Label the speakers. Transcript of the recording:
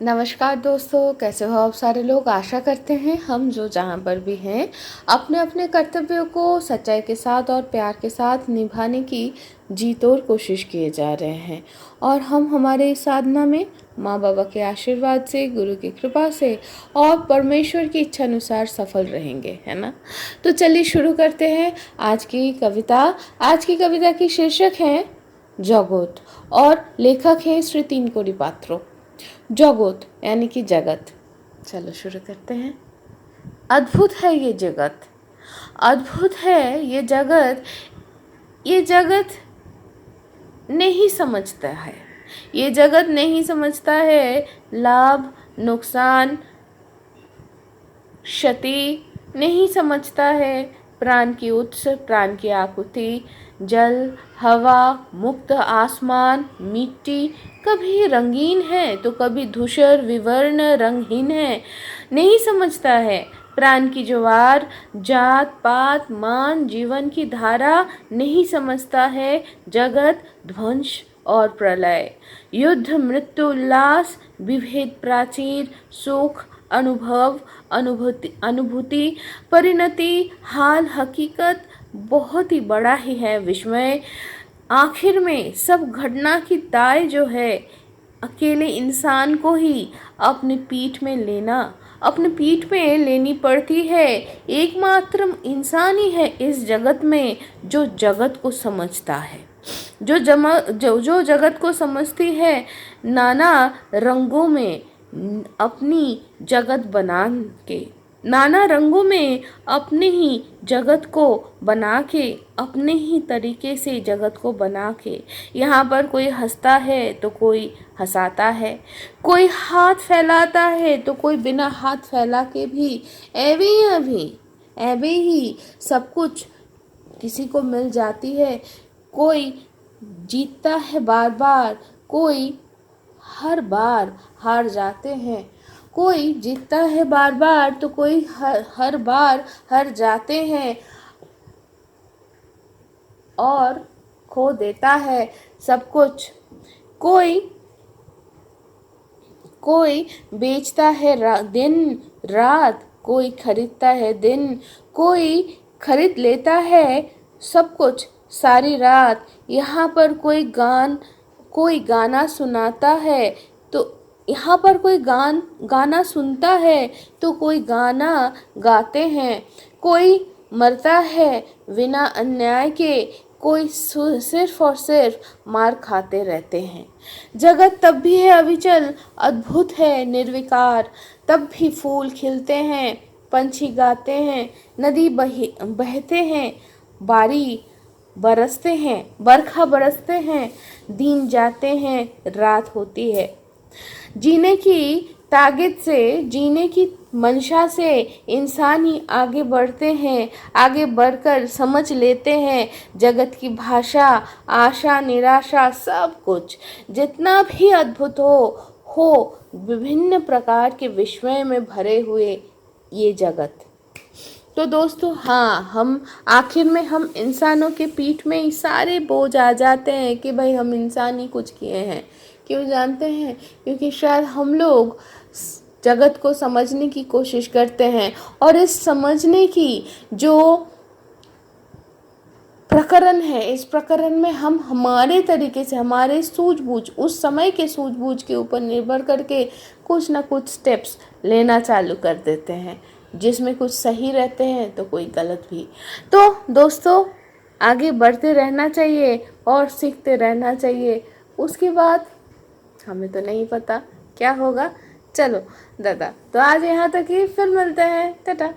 Speaker 1: नमस्कार दोस्तों, कैसे हो आप सारे लोग। आशा करते हैं हम जो जहाँ पर भी हैं अपने अपने कर्तव्यों को सच्चाई के साथ और प्यार के साथ निभाने की जी तोड़ कोशिश किए जा रहे हैं। और हम हमारे इस साधना में माँ बाबा के आशीर्वाद से, गुरु की कृपा से और परमेश्वर की इच्छा अनुसार सफल रहेंगे, है ना। तो चलिए शुरू करते हैं आज की कविता। आज की कविता की शीर्षक है जगत और लेखक है श्री तीन कोडी पात्रो। जगत यानी कि जगत। चलो शुरू करते हैं। अद्भुत है ये जगत, अद्भुत है ये जगत, ये जगत नहीं समझता है, ये जगत नहीं समझता है लाभ नुकसान क्षति, नहीं समझता है प्राण की उत्स प्राण की आकुति, जल हवा मुक्त आसमान मिट्टी कभी रंगीन है तो कभी धूसर विवर्ण रंगहीन है। नहीं समझता है प्राण की ज्वार जात पात मान जीवन की धारा, नहीं समझता है जगत ध्वंस और प्रलय, युद्ध मृत्यु उल्लास विभेद प्राचीर सुख अनुभव अनुभूति परिणति हाल हकीकत बहुत ही बड़ा ही है विस्मय। आखिर में सब घटना की दाय जो है अकेले इंसान को ही अपनी पीठ में लेनी पड़ती है। एकमात्र इंसान ही है इस जगत में जो जगत को समझता है, जो जगत को समझती है, नाना रंगों में अपनी जगत बना के, नाना रंगों में अपने ही जगत को बना के, अपने ही तरीके से जगत को बना के, यहाँ पर कोई हंसता है तो कोई हंसाता है, कोई हाथ फैलाता है तो कोई बिना हाथ फैला के भी ऐवे ही सब कुछ किसी को मिल जाती है। कोई जीतता है बार बार, कोई हर बार हार जाते हैं, कोई जीतता है बार बार तो कोई हर बार हार जाते हैं और खो देता है सब कुछ। कोई बेचता है दिन रात, कोई खरीदता है दिन, कोई खरीद लेता है सब कुछ सारी रात। यहाँ पर कोई गाना सुनाता है तो यहाँ पर कोई गाना सुनता है तो कोई गाना गाते हैं, कोई मरता है बिना अन्याय के, कोई सिर्फ और सिर्फ मार खाते रहते हैं। जगत तब भी है अविचल, अद्भुत है निर्विकार, तब भी फूल खिलते हैं पंछी गाते हैं, नदी बहते हैं बारी बरसते हैं बरखा बरसते हैं, दिन जाते हैं रात होती है। जीने की ताकत से, जीने की मंशा से इंसान ही आगे बढ़ते हैं, आगे बढ़कर समझ लेते हैं जगत की भाषा आशा निराशा सब कुछ जितना भी अद्भुत हो विभिन्न प्रकार के विस्मय में भरे हुए ये जगत। तो दोस्तों हाँ, हम आखिर में हम इंसानों के पीठ में ही सारे बोझ आ जाते हैं कि भाई हम इंसान ही कुछ किए हैं। क्यों जानते हैं? क्योंकि शायद हम लोग जगत को समझने की कोशिश करते हैं और इस समझने की जो प्रकरण है, इस प्रकरण में हम हमारे तरीके से, हमारे सूझबूझ, उस समय के सूझबूझ के ऊपर निर्भर करके कुछ ना कुछ स्टेप्स लेना चालू कर देते हैं, जिसमें कुछ सही रहते हैं तो कोई गलत भी। तो दोस्तों आगे बढ़ते रहना चाहिए और सीखते रहना चाहिए। उसके बाद हमें तो नहीं पता क्या होगा। चलो दादा, तो आज यहाँ तक ही, फिर मिलते हैं, टाटा।